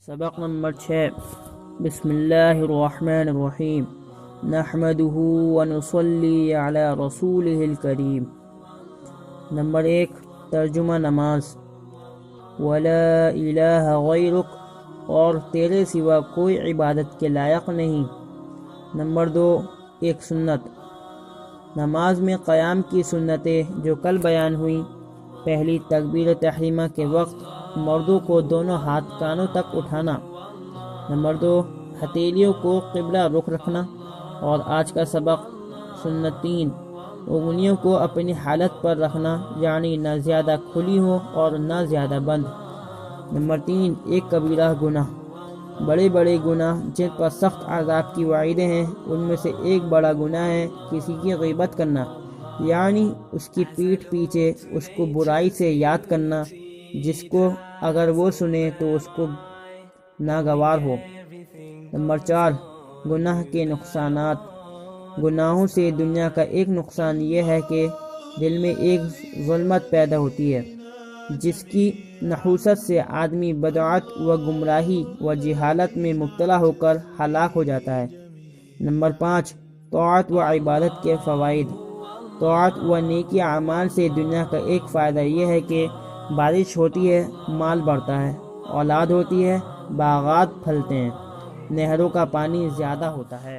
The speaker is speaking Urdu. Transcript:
سبق نمبر 6 بسم اللہ الرحمن الرحیم نحمدہ ونصلی علی رسولہ الکریم۔ نمبر 1 ترجمہ نماز۔ ولا الہ غیرک، اور تیرے سوا کوئی عبادت کے لائق نہیں۔ نمبر 2 ایک سنت۔ نماز میں قیام کی سنتیں جو کل بیان ہوئیں: پہلی، تکبیر تحریمہ کے وقت مردوں کو دونوں ہاتھ کانوں تک اٹھانا۔ نمبر 2 ہتھیلیوں کو قبلہ رخ رکھنا۔ اور آج کا سبق سنت 3، انگلیوں کو اپنی حالت پر رکھنا، یعنی نہ زیادہ کھلی ہو اور نہ زیادہ بند۔ نمبر 3 ایک کبیرہ گناہ۔ بڑے بڑے گناہ جن پر سخت عذاب کی وعیدیں ہیں، ان میں سے ایک بڑا گناہ ہے کسی کی غیبت کرنا، یعنی اس کی پیٹھ پیچھے اس کو برائی سے یاد کرنا، جس کو اگر وہ سنے تو اس کو ناگوار ہو۔ نمبر 4 گناہ کے نقصانات۔ گناہوں سے دنیا کا ایک نقصان یہ ہے کہ دل میں ایک ظلمت پیدا ہوتی ہے، جس کی نحوست سے آدمی بدعت و گمراہی و جہالت میں مبتلا ہو کر ہلاک ہو جاتا ہے۔ نمبر 5 طاعت و عبادت کے فوائد۔ طاعت و نیکی اعمال سے دنیا کا ایک فائدہ یہ ہے کہ بارش ہوتی ہے، مال بڑھتا ہے، اولاد ہوتی ہے، باغات پھلتے ہیں، نہروں کا پانی زیادہ ہوتا ہے۔